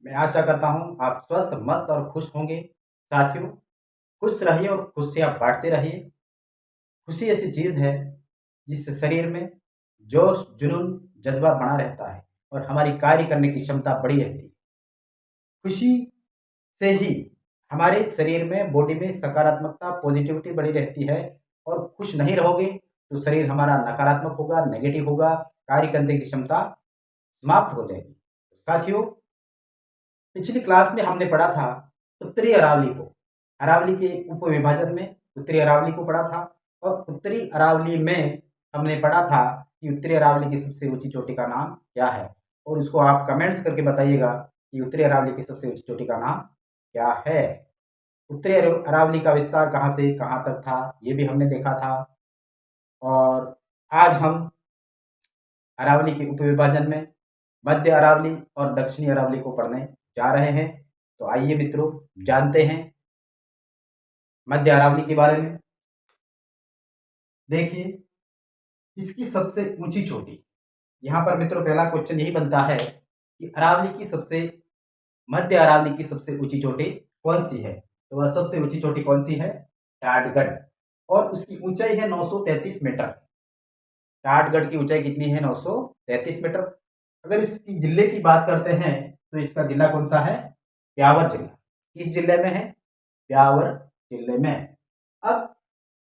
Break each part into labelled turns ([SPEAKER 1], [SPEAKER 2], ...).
[SPEAKER 1] मैं आशा करता हूँ आप स्वस्थ, मस्त और खुश होंगे। साथियों, खुश रहिए और खुशियाँ बाँटते रहिए। खुशी ऐसी चीज़ है जिससे शरीर में जोश, जुनून, जज़्बा बना रहता है और हमारी कार्य करने की क्षमता बढ़ी रहती है। खुशी से ही हमारे शरीर में, बॉडी में सकारात्मकता, पॉज़िटिविटी बनी रहती है और खुश नहीं रहोगे तो शरीर हमारा नकारात्मक होगा, नेगेटिव होगा, कार्य करने की क्षमता समाप्त हो जाएगी। साथियों, पिछली क्लास में हमने पढ़ा था उत्तरी अरावली को। अरावली के उपविभाजन में उत्तरी अरावली को पढ़ा था और उत्तरी अरावली में हमने पढ़ा था कि उत्तरी अरावली की सबसे ऊँची चोटी का नाम क्या है? और उसको आप कमेंट्स करके बताइएगा कि उत्तरी अरावली की सबसे ऊँची चोटी का नाम क्या है? उत्तरी अरावली का विस्तार कहाँ से कहाँ तक था, ये भी हमने देखा था। और आज हम अरावली के उपविभाजन में मध्य अरावली और दक्षिणी अरावली को पढ़ने जा रहे हैं। तो आइए मित्रों, जानते हैं मध्य अरावली के बारे में। देखिए, इसकी सबसे ऊंची चोटी, यहाँ पर मित्रों पहला क्वेश्चन यही बनता है कि अरावली की सबसे मध्य अरावली की सबसे ऊंची चोटी कौन सी है? तो वह सबसे ऊंची चोटी कौन सी है? टाटगढ़। और उसकी ऊंचाई है 933 मीटर। टाटगढ़ की ऊंचाई कितनी है? 933 मीटर। अगर इसकी जिले की बात करते हैं तो इसका जिला कौन सा है? ब्यावर जिला। किस जिले में है? ब्यावर जिले में। अब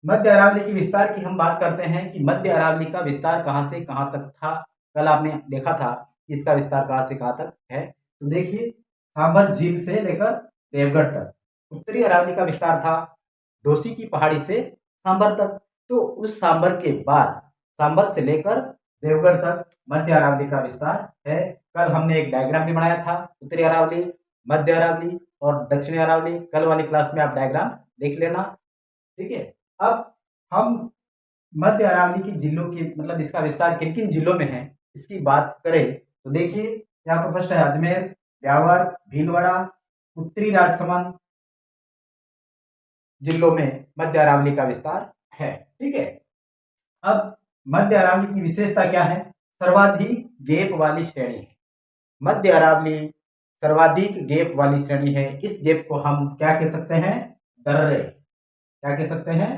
[SPEAKER 1] मध्य अरावली की विस्तार की हम बात करते हैं कि मध्य अरावली का विस्तार कहाँ से कहाँ तक था। कल आपने देखा था कि इसका विस्तार कहाँ से कहाँ तक है। तो देखिए, सांभर झील से लेकर देवगढ़ तक। उत्तरी अरावली का विस्तार था डोसी की पहाड़ी से सांभर तक। तो उस सांभर के बाद सांभर से लेकर देवगढ़ तक मध्य अरावली का विस्तार है। कल हमने एक डायग्राम भी बनाया था, उत्तरी अरावली, मध्य अरावली और दक्षिणी अरावली। कल वाली क्लास में आप डायग्राम देख लेना, ठीक है। अब हम मध्य अरावली की जिलों की, मतलब इसका विस्तार किन किन जिलों में है, इसकी बात करें तो देखिए, यहाँ पर फर्स्ट है अजमेर, ब्यावर, भीलवाड़ा, उत्तरी राजसमंद जिलों में मध्य अरावली का विस्तार है, ठीक है। अब मध्य अरावली की विशेषता क्या है? सर्वाधिक गैप वाली श्रेणी है। मध्य अरावली सर्वाधिक गैप वाली श्रेणी है। इस गैप को हम क्या कह सकते हैं? दर्रे। क्या कह सकते हैं?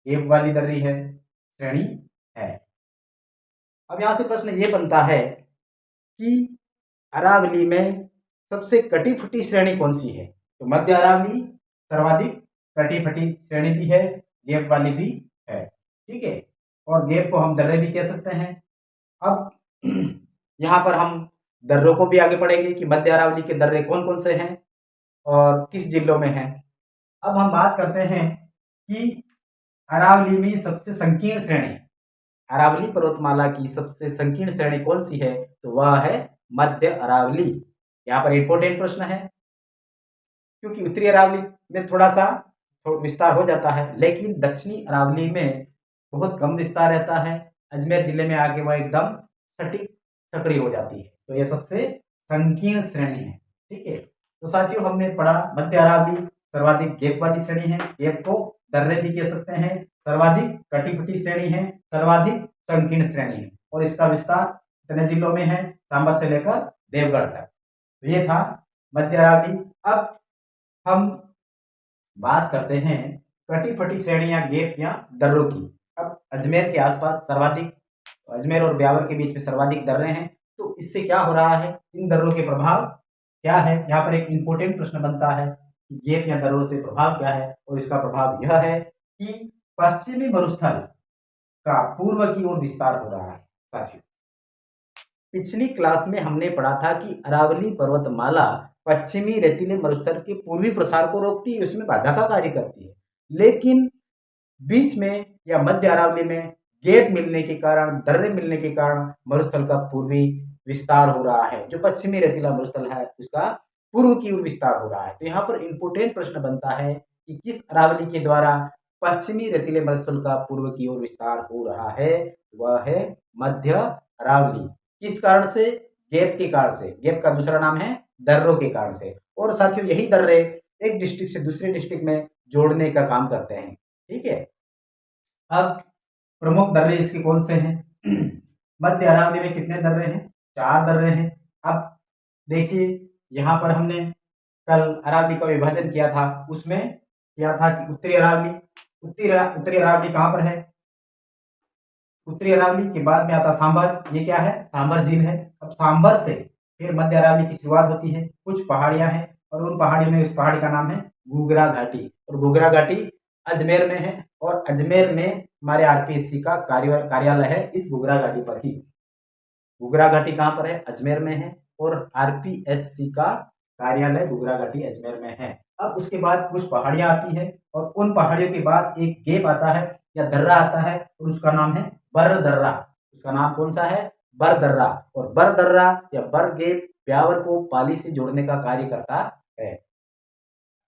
[SPEAKER 1] गैप वाली दर्री है, श्रेणी है। अब यहां से प्रश्न ये बनता है कि अरावली में सबसे कटी फटी श्रेणी कौन सी है? तो मध्य अरावली सर्वाधिक कटी फटी श्रेणी भी है, गैप वाली भी है, ठीक है। और गैप को हम दर्रे भी कह सकते हैं। अब यहाँ पर हम दर्रों को भी आगे पढ़ेंगे कि मध्य अरावली के दर्रे कौन कौन से हैं और किस जिलों में हैं। अब हम बात करते हैं कि अरावली में सबसे संकीर्ण श्रेणी, अरावली पर्वतमाला की सबसे संकीर्ण श्रेणी कौन सी है? तो वह है मध्य अरावली। यहाँ पर इंपॉर्टेंट प्रश्न है, क्योंकि उत्तरी अरावली में थोड़ा सा विस्तार हो जाता है, लेकिन दक्षिणी अरावली में बहुत कम विस्तार रहता है। अजमेर जिले में आके वह एकदम सटीक सकड़ी हो जाती है। तो यह सबसे संकीर्ण श्रेणी है, ठीक है। तो साथियों, हमने पढ़ा मध्य अरावली सर्वाधिक गैप वाली श्रेणी है, गैप को दर्रे भी कह सकते हैं, सर्वाधिक कटी फटी श्रेणी है, सर्वाधिक संकीर्ण श्रेणी है और इसका विस्तार कितने जिलों में है? सांभर से लेकर देवगढ़ तक। तो ये था मध्य अरावली। अब हम बात करते हैं कटी फटी श्रेणी या गैप या दर्रों की। अब अजमेर के आसपास सर्वाधिक, अजमेर और ब्यावर के बीच में सर्वाधिक दर्रे हैं। तो इससे क्या हो रहा है? इन दर्रों के प्रभाव क्या है? यहाँ पर एक इंपॉर्टेंट प्रश्न बनता है कि गैप या दर्रों से प्रभाव क्या है? और इसका प्रभाव यह है कि पश्चिमी मरुस्थल का पूर्व की ओर विस्तार हो रहा है। साथियों, पिछली क्लास में हमने पढ़ा था कि अरावली पर्वतमाला पश्चिमी रेतीले मरुस्थल के पूर्वी प्रसार को रोकती है, उसमें बाधा का कार्य करती है। लेकिन बीच में या मध्य अरावली में गैप मिलने के कारण, दर्रे मिलने के कारण मरुस्थल का पूर्वी विस्तार हो रहा है। जो पश्चिमी रेतीला मरुस्थल है उसका पूर्व की ओर विस्तार हो रहा है। तो यहाँ पर इंपोर्टेंट प्रश्न बनता है कि किस अरावली के द्वारा पश्चिमी रेतीले मरुस्थल का पूर्व की ओर विस्तार हो रहा है? वह है मध्य अरावली। किस कारण से? गैप के कारण से। गैप का दूसरा नाम है दर्रों के कारण से। और साथियों, यही दर्रे एक डिस्ट्रिक्ट से दूसरे डिस्ट्रिक्ट में जोड़ने का काम करते हैं, ठीक है। अब प्रमुख दर्रे इसके कौन से हैं? मध्य अरावली में कितने दर्रे हैं? 4 दर्रे हैं। अब देखिए, यहाँ पर हमने कल अरावली का विभाजन किया था, उसमें किया था कि उत्तरी अरावली, उत्तरी अरावली कहाँ पर है, उत्तरी अरावली के बाद में आता सांभर, ये क्या है, सांभर झील है। अब सांभर से फिर मध्य अरावली की शुरुआत होती है, कुछ पहाड़ियां हैं और उन पहाड़ियों में उस पहाड़ी का नाम है घूघरा घाटी, और घूघरा घाटी अजमेर में है, और अजमेर में हमारे आरपीएससी का कार्यालय है इस घूघरा घाटी पर ही। घूघरा घाटी कहाँ पर है, अजमेर में है, और आरपीएससी का कार्यालय घूघरा घाटी अजमेर में है। अब उसके बाद कुछ पहाड़ियां आती है और उन पहाड़ियों के बाद एक गेप आता है या दर्रा आता है और उसका नाम है बर दर्रा। उसका नाम कौन सा है, बर दर्रा। और बर दर्रा या बर गेप ब्यावर को पाली से जोड़ने का कार्य करता है।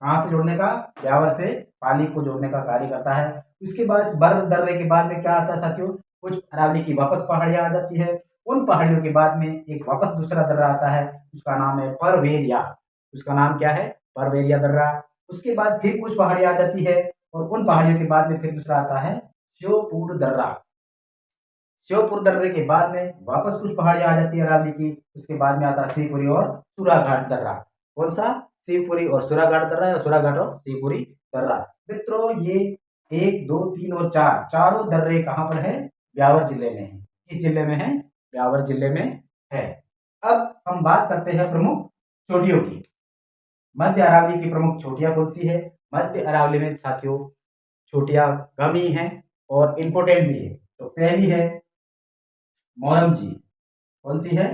[SPEAKER 1] कहाँ से जोड़ने का, ब्यावर से पाली को जोड़ने का कार्य करता है। उसके बाद बर दर्रे के बाद में क्या आता है साथियों, कुछ अरावली की वापस पहाड़ियां आ जाती है। उन पहाड़ियों के बाद में एक वापस दूसरा दर्रा आता है, उसका नाम है परवेरिया। उसका नाम क्या है, परवेरिया दर्रा। उसके बाद फिर कुछ पहाड़ियां आ जाती है और उन पहाड़ियों के बाद में फिर दूसरा आता है श्योपुर दर्रा। श्योपुर दर्रे के बाद में वापस कुछ पहाड़ियां आ जाती है अरावली की। उसके बाद में आता है शिवपुरी और सुराघाट दर्रा। कौन सा, शिवपुरी और सुराघाट दर्रा, या सुराघाट और शिवपुरी दर्रा। मित्रों ये 1, 2, 3 और 4 चारों दर्रे कहाँ पर है, ब्यावर जिले में है। किस जिले में है, ब्यावर जिले में है। अब हम बात करते हैं प्रमुख चोटियों की। मध्य अरावली की प्रमुख चोटियां कौन सी है, मध्य अरावली में साथियों चोटियां कम ही हैं और इंपोर्टेंट भी है। तो पहली है मोरमजी। कौन सी है,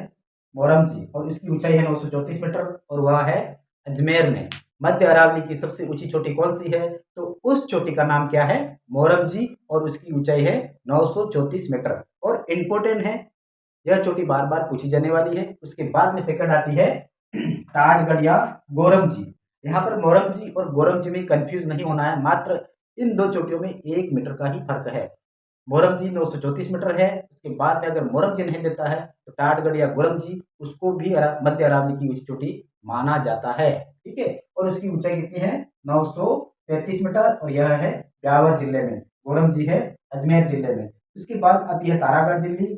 [SPEAKER 1] मोरमजी, और इसकी ऊंचाई है 934 मीटर और वह है अजमेर में। मध्य अरावली की सबसे ऊंची चोटी कौन सी है, तो उस चोटी का नाम क्या है, मोरमजी, और उसकी ऊंचाई है 934 मीटर और इंपोर्टेंट है। यह चोटी बार बार पूछी जाने वाली है। उसके बाद में सेकंड आती है टाटगढ़ या गोरमजी। यहाँ पर मोरमजी और गोरमजी में कंफ्यूज नहीं होना है, मात्र इन दो चोटियों में 1 मीटर का ही फर्क है। मोरमजी 934 मीटर है, उसके बाद में अगर मोरमजी नहीं देता है तो टाटगढ़ या गोरमजी, उसको भी मध्य अरावली की ऊंची चोटी माना जाता है। ठीक है, और उसकी ऊंचाई कितनी है, 933 मीटर, और यह है ब्यावर जिले में, गोरमजी है अजमेर जिले में। उसके बाद आती है तारागढ़ जिले,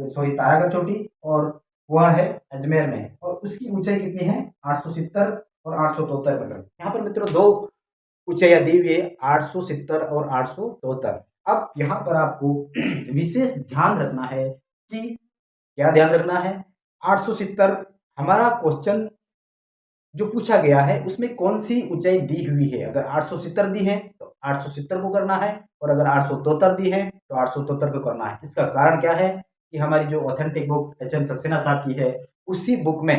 [SPEAKER 1] सॉरी तारागढ़ चोटी, और वह है अजमेर में, और उसकी ऊंचाई कितनी है, 870 और 873 मीटर। यहाँ पर मित्रों दो ऊंचाइयां दी हुई है, 870 और 873। अब यहाँ पर आपको विशेष ध्यान रखना है कि क्या ध्यान रखना है, 870 हमारा क्वेश्चन जो पूछा गया है उसमें कौन सी ऊंचाई दी हुई है। अगर 870 दी है तो 870 को करना है, और अगर 873 दी है तो 873 को करना है। इसका कारण क्या है कि हमारी जो ऑथेंटिक बुक HM सक्सेना साहब की है, उसी बुक में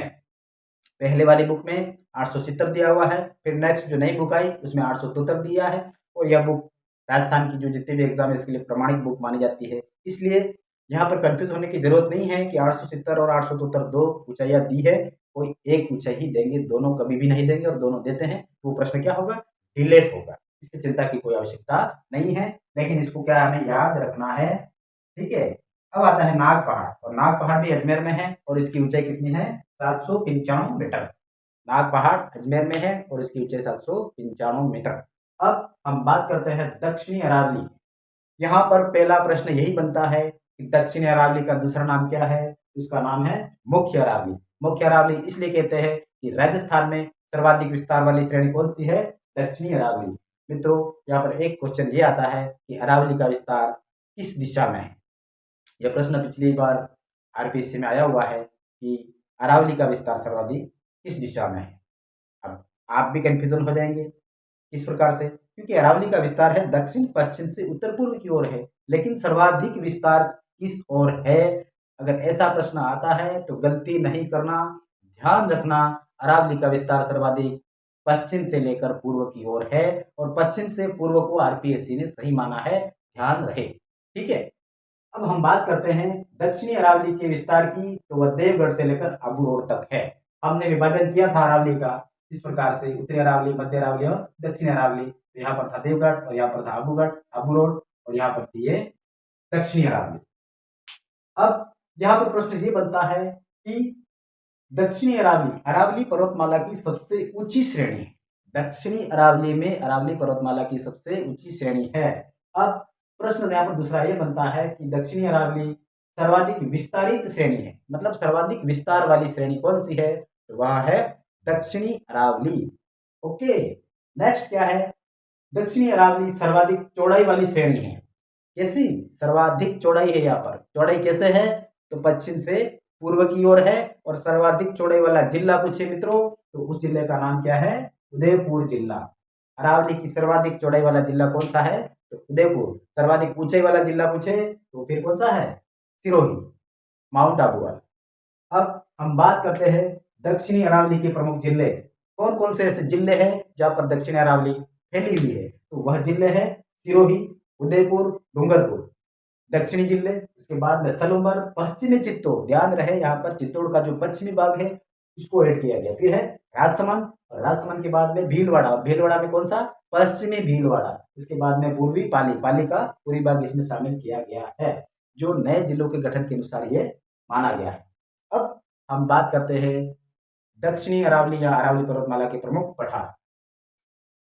[SPEAKER 1] पहले वाली बुक में 870 दिया हुआ है, फिर नेक्स्ट जो नई बुक आई उसमें 873 दिया है, और यह बुक राजस्थान की जो जितने भी एग्जाम है इसके लिए प्रमाणित बुक मानी जाती है। इसलिए यहाँ पर कंफ्यूज होने की जरूरत नहीं है कि 870 और 873 दो ऊंचाइयाँ दी है, कोई एक ऊंचाई ही देंगे, दोनों कभी भी नहीं देंगे, और दोनों देते हैं तो वो प्रश्न क्या होगा, डिलेट होगा। इसकी चिंता की कोई आवश्यकता नहीं है, लेकिन इसको क्या हमें याद रखना है। ठीक है, अब आता है नाग पहाड़, और नाग पहाड़ भी अजमेर में है और इसकी ऊंचाई कितनी है, 795 मीटर। नाग पहाड़ अजमेर में है और इसकी ऊंचाई 795 मीटर। अब हम बात करते हैं दक्षिणी अरावली। यहाँ पर पहला प्रश्न यही बनता है कि दक्षिणी अरावली का दूसरा नाम क्या है, उसका नाम है मुख्य अरावली। मुख्य अरावली इसलिए कहते हैं कि राजस्थान में सर्वाधिक विस्तार वाली श्रेणी कौन सी है, दक्षिणी अरावली। मित्रों यहाँ पर एक क्वेश्चन ये आता है कि अरावली का विस्तार किस दिशा में है। यह प्रश्न पिछली बार आरपीएससी में आया हुआ है कि अरावली का विस्तार सर्वाधिक किस दिशा में है। अब आप भी कंफ्यूजन हो जाएंगे इस प्रकार से, क्योंकि अरावली का विस्तार है दक्षिण पश्चिम से उत्तर पूर्व की ओर है, लेकिन सर्वाधिक विस्तार किस ओर है। अगर ऐसा प्रश्न आता है तो गलती नहीं करना, ध्यान रखना, अरावली का विस्तार सर्वाधिक पश्चिम से लेकर पूर्व की ओर है, और पश्चिम से पूर्व को आरपीएससी ने सही माना है, ध्यान रहे। ठीक है, अब हम बात करते हैं दक्षिणी अरावली के विस्तार की, तो वह देवगढ़ से लेकर आबू रोड तक है। हमने विभाजन किया था अरावली का इस प्रकार से, उत्तरी अरावली, मध्य अरावली और दक्षिणी अरावली। तो यहाँ पर था देवगढ़, और यहाँ पर था आबूगढ़, आबू रोड, और यहाँ पर थी ये दक्षिणी अरावली। अब यहाँ पर प्रश्न ये बनता है कि दक्षिणी अरावली अरावली पर्वतमाला की सबसे ऊंची श्रेणी है। दक्षिणी अरावली में अरावली पर्वतमाला की सबसे ऊंची श्रेणी है। अब प्रश्न यहाँ पर दूसरा ये बनता है कि दक्षिणी अरावली सर्वाधिक विस्तारित श्रेणी है, मतलब सर्वाधिक विस्तार वाली श्रेणी कौन सी है, तो वह है दक्षिणी अरावली। ओके, नेक्स्ट क्या है? दक्षिणी अरावली सर्वाधिक चौड़ाई वाली श्रेणी है। कैसी? सर्वाधिक चौड़ाई है। यहाँ पर चौड़ाई कैसे है? तो पश्चिम से पूर्व की ओर है, और सर्वाधिक चौड़ाई वाला जिला पूछे मित्रों तो उस जिले का नाम क्या है? उदयपुर जिला। अरावली की सर्वाधिक चौड़ाई वाला जिला कौन सा है? तो उदयपुर। सर्वाधिक ऊंचाई वाला जिला पूछे तो फिर कौन सा है? सिरोही, माउंट आबू वाला। अब हम बात करते हैं दक्षिणी अरावली के प्रमुख जिले। कौन कौन से ऐसे जिले हैं जहां पर दक्षिणी अरावली फैली हुई है? तो वह जिले हैं सिरोही, उदयपुर, डूंगरपुर दक्षिणी जिले। उसके बाद में सलूंबर, पश्चिमी चित्तौड़। ध्यान रहे यहाँ पर चित्तौड़ का जो पश्चिमी भाग है उसको ऐड किया गया। फिर है राजसमंद, और राजसमंद के बाद में भीलवाड़ा। भीलवाड़ा में कौन सा? पश्चिमी भीलवाड़ा। उसके बाद में पूर्वी पाली। पाली का पूरी भाग इसमें शामिल किया गया है, जो नए जिलों के गठन के अनुसार ये माना गया है। अब हम बात करते हैं दक्षिणी अरावली या अरावली पर्वतमाला के प्रमुख पठार।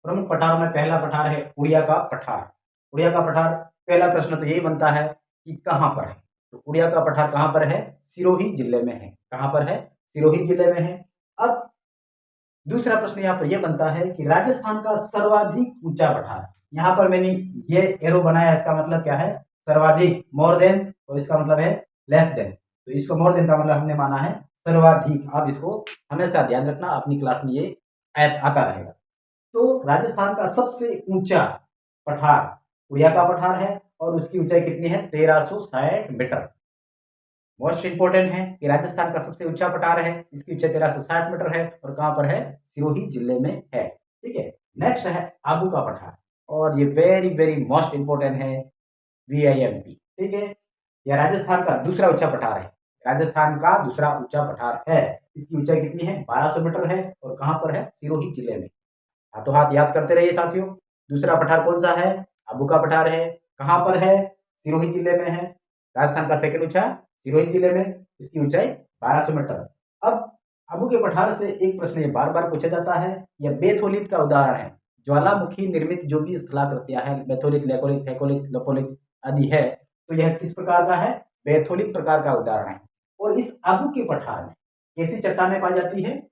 [SPEAKER 1] प्रमुख पठारों में पहला पठार है उड़िया का पठार। उड़िया का पठार, पहला प्रश्न तो यही बनता है कि कहां पर है? तो उड़िया का पठार कहां पर है? सिरोही जिले में है। कहां पर है? सिरोही जिले में है। अब दूसरा प्रश्न यहां पर यह बनता है कि राजस्थान का सर्वाधिक ऊंचा पठार। यहां पर मैंने ये एरो बनाया, इसका मतलब क्या है? सर्वाधिक, मोर देन, और इसका मतलब है लेस देन। तो इसको मोर देन का मतलब हमने माना है सर्वाधिक। आप इसको हमेशा ध्यान रखना, अपनी क्लास में ये आता रहेगा। तो राजस्थान का सबसे ऊंचा पठार उड़िया का पठार है, और उसकी ऊंचाई कितनी है? 1360 मीटर। मोस्ट इंपोर्टेंट है कि राजस्थान का सबसे ऊंचा पठार है, इसकी ऊंचाई 1360 मीटर है, और कहां पर है? सिरोही जिले में है। ठीक है, नेक्स्ट है आबू का पठार, और ये वेरी वेरी मोस्ट इंपोर्टेंट है, VIMP। ठीक है, यह राजस्थान का दूसरा ऊंचा पठार है। राजस्थान का दूसरा ऊंचा पठार है, इसकी ऊंचाई कितनी है? 1200 मीटर है, और कहां पर है? सिरोही जिले में। हाथों हाथ याद करते रहिए साथियों। दूसरा पठार कौन सा है? आबू का पठार है। कहां पर है? सिरोही जिले में है। राजस्थान का सेकंड ऊंचा सिरोही जिले में, इसकी ऊंचाई 1200 मीटर। अब आबू के पठार से एक प्रश्न ये बार बार पूछा जाता है, यह बेथोलित का उदाहरण है। ज्वालामुखी निर्मित जो भी स्थलाकृतियां हैं, बेथोलित, लेकोलित, हेकोलित, लपोलित आदि है, तो यह किस प्रकार का है? बेथोलित प्रकार का उदाहरण है। और इस आबू के पठार में कैसी चट्टानें पाई जाती है?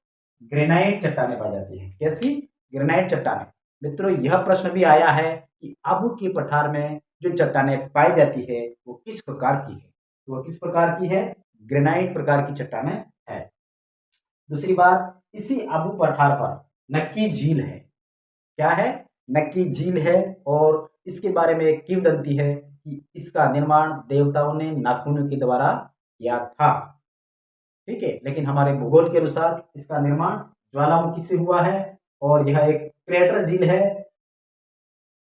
[SPEAKER 1] ग्रेनाइट चट्टानें पाई जाती है। कैसी? ग्रेनाइट चट्टानें। मित्रों, यह प्रश्न भी आया है कि आबू के पठार में जो चट्टानें पाई जाती है वो किस प्रकार की है? तो वह किस प्रकार की है? ग्रेनाइट प्रकार की चट्टानें है। दूसरी बात, इसी आबू पठार पर नक्की झील है। क्या है? नक्की झील है, और इसके बारे में एक किंवदंती है कि इसका निर्माण देवताओं ने नाखूनों के द्वारा किया था। ठीक है, लेकिन हमारे भूगोल के अनुसार इसका निर्माण ज्वालामुखी से हुआ है, और यह एक क्रेटर झील है।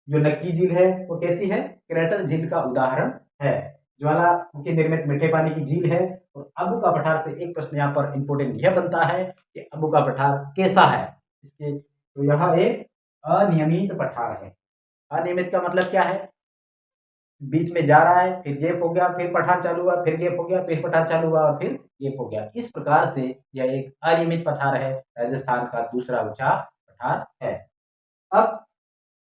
[SPEAKER 1] जो नक्की झील है वो कैसी है? क्रेटर झील का उदाहरण है। ज्वालामुखी निर्मित मीठे पानी की झील है। और आबू का पठार से एक प्रश्न यहाँ पर इंपोर्टेंट यह बनता है कि आबू का पठार कैसा है? इसके तो यह एक अनियमित पठार है। अनियमित का मतलब क्या है? बीच में जा रहा है, फिर गैप हो गया, फिर पठार चालू हुआ, फिर गैप हो गया, फिर पठार चालू हुआ, और फिर गैप हो गया। इस प्रकार से यह एक अनियमित पठार है, राजस्थान का दूसरा ऊंचा पठार है। अब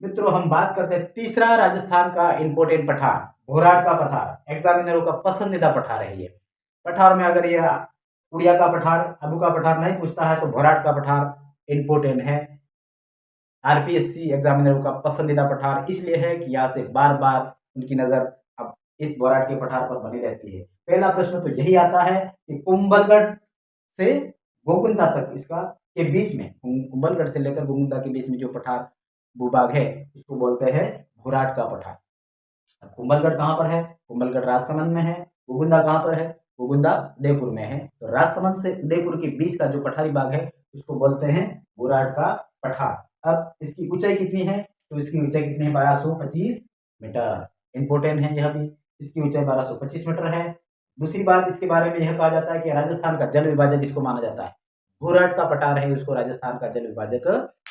[SPEAKER 1] मित्रों हम बात करते हैं तीसरा राजस्थान का इंपोर्टेंट पठार, घोराट का पठार। एग्जामिनरों का पसंदीदा पठार है ये। पठार में अगर यह उड़िया का पठार, आबू का पठार नहीं पूछता है तो घोराट का पठार इंपोर्टेंट है। RPSC एग्जामिनरों का पसंदीदा पठार इसलिए है कि यहाँ से बार बार उनकी नजर अब इस घोराट के पठार पर बनी रहती है। पहला प्रश्न तो यही आता है कि कुंभलगढ़ से गोकुंदा तक इसका के बीच में, कुंभलगढ़ से लेकर गोकुंदा के बीच में जो पठार भूभाग है उसको बोलते हैं घोराट का पठार। अब कुंभलगढ़ कहाँ पर है? कुंभलगढ़ राजसमंद में है। गोकुंदा कहाँ पर है? गोकुंदा उदयपुर में है। तो राजसमंद से उदयपुर के बीच का जो पठारी भाग है उसको बोलते हैं घोराट का पठार। अब इसकी ऊंचाई कितनी है? तो इसकी ऊंचाई कितनी है? 1225 मीटर। इंपोर्टेंट है यह भी। इसकी ऊंचाई 1225 मीटर है। दूसरी बात इसके बारे में यह कहा जाता है कि राजस्थान का जल विभाजक इसको माना जाता है। घोराट का पठार है, उसको राजस्थान का जल विभाजक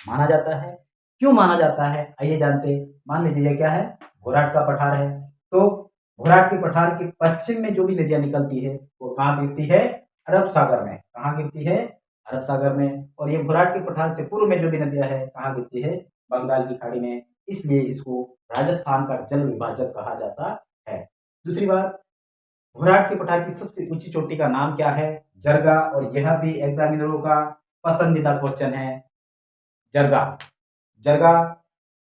[SPEAKER 1] माना जाता है। क्यों माना जाता है आइए जानते हैं। मान लीजिए यह क्या है? घोराट का पठार है। तो घोराट के पठार के पश्चिम में जो भी नदियां निकलती है वो कहाँ गिरती है? अरब सागर में। कहाँ गिरती है? अरब सागर में। और ये घोराट के पठार से पूर्व में जो भी नदियां है कहाँ गिरती है? बंगाल की खाड़ी में। इसलिए इसको राजस्थान का जल विभाजक कहा जाता है। दूसरी बात, घोराट के पठार की सबसे ऊंची चोटी का नाम क्या है? जरगा। और यह भी एग्जामिनरों का पसंदीदा क्वेश्चन है जरगा। जरगा,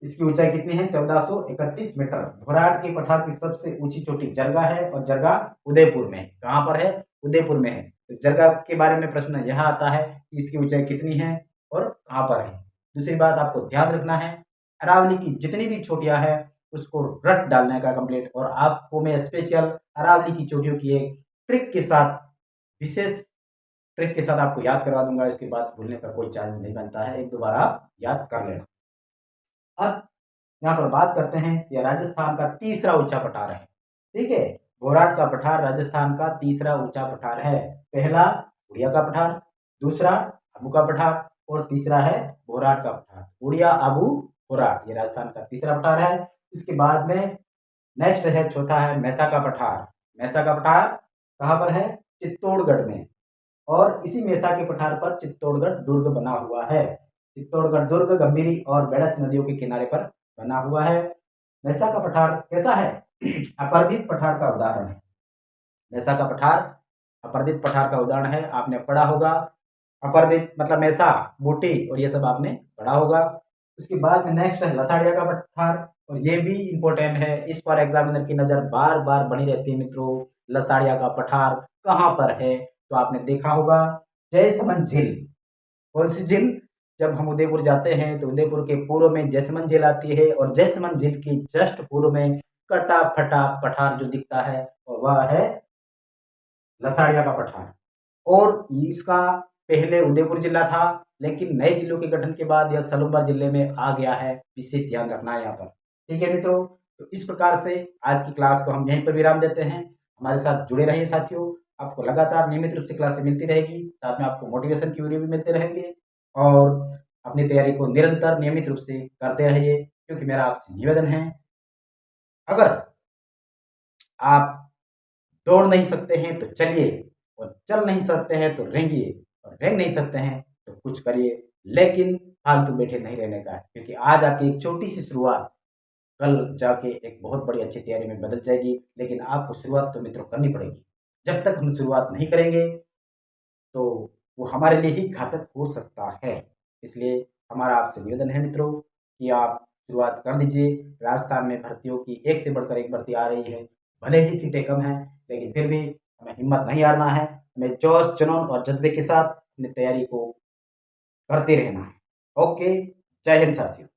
[SPEAKER 1] इसकी ऊंचाई कितनी है? 1431 मीटर। घोराट के पठार की सबसे ऊंची चोटी जरगा है और जरगा उदयपुर में है। कहाँ पर है? उदयपुर में है। तो जरगा के बारे में प्रश्न यह आता है कि इसकी ऊंचाई कितनी है और कहाँ पर है। दूसरी बात आपको ध्यान रखना है, अरावली की जितनी भी चोटियां हैं उसको रट डालने का कंप्लीट। और आपको मैं स्पेशल अरावली की चोटियों की एक ट्रिक के साथ, विशेष ट्रिक के साथ आपको याद करवा दूंगा। इसके बाद भूलने का कोई चांस नहीं बनता है, एक दो बार आप याद कर लेना। अब यहाँ पर बात करते हैं, यह राजस्थान का तीसरा ऊंचा पठार है। ठीक है, घोराट का पठार राजस्थान का तीसरा ऊंचा पठार है। पहला उड़िया का पठार, दूसरा आबू का पठार और तीसरा है घोराट का पठार। उड़िया, आबू, घोराट, ये राजस्थान का तीसरा पठार है। इसके बाद में नेक्स्ट है, चौथा है मैसा का पठार। मैसा का पठार कहाँ पर है? चित्तौड़गढ़ में। और इसी मेसा के पठार पर चित्तौड़गढ़ दुर्ग बना हुआ है। चित्तौड़गढ़ दुर्ग गंभीरी और बेड़च नदियों के किनारे पर बना हुआ है। मेसा का पठार कैसा है? अपरदित पठार का उदाहरण है। मेसा का पठार अपरदित पठार का उदाहरण है। आपने पढ़ा होगा अपरदित मतलब मेसा, बूटी और ये सब आपने पढ़ा होगा। उसके बाद में नेक्स्ट है लसाड़िया का पठार, और ये भी इंपॉर्टेंट है। इस पर एग्जामिनर की नज़र बार बार बनी रहती है मित्रों। लसाड़िया का पठार कहाँ पर है? तो आपने देखा होगा जयसमंद झील। कौन सी झील? जब हम उदयपुर जाते हैं तो उदयपुर के पूर्व में जयसमंद झील आती है और जयसमंद झील की जस्ट पूर्व में कटा फटा पठार जो दिखता है और वह है लसाड़िया का पठार। और इसका पहले उदयपुर जिला था, लेकिन नए जिलों के गठन के बाद यह सलूम्बर जिले में आ गया है। विशेष ध्यान रखना है यहाँ पर। ठीक है मित्रों, तो इस प्रकार से आज की क्लास को हम यहीं पर विराम देते हैं। हमारे साथ जुड़े रहिए साथियों, आपको लगातार नियमित रूप से क्लासें मिलती रहेगी, साथ में आपको मोटिवेशन की वीडियो भी मिलते रहेंगे। और अपनी तैयारी को निरंतर नियमित रूप से करते रहिए, क्योंकि मेरा आपसे निवेदन है, अगर आप दौड़ नहीं सकते हैं तो चलिए, और चल नहीं सकते हैं तो रेंगिए, और रेंग नहीं सकते हैं तो कुछ करिए, लेकिन फालतू बैठे नहीं रहने का है। क्योंकि आज आपकी एक छोटी सी शुरुआत कल जाके एक बहुत बड़ी अच्छी तैयारी में बदल जाएगी। लेकिन आपको शुरुआत तो मित्रों करनी पड़ेगी। जब तक हम शुरुआत नहीं करेंगे तो वो हमारे लिए ही घातक हो सकता है। इसलिए हमारा आपसे निवेदन है मित्रों कि आप शुरुआत कर दीजिए। राजस्थान में भर्तियों की एक से बढ़कर एक भर्ती आ रही है। भले ही सीटें कम हैं, लेकिन फिर भी हमें हिम्मत नहीं हारना है। हमें जोश, जुनून और जज्बे के साथ अपनी तैयारी को करते रहना है। ओके, जय हिंद साथियों।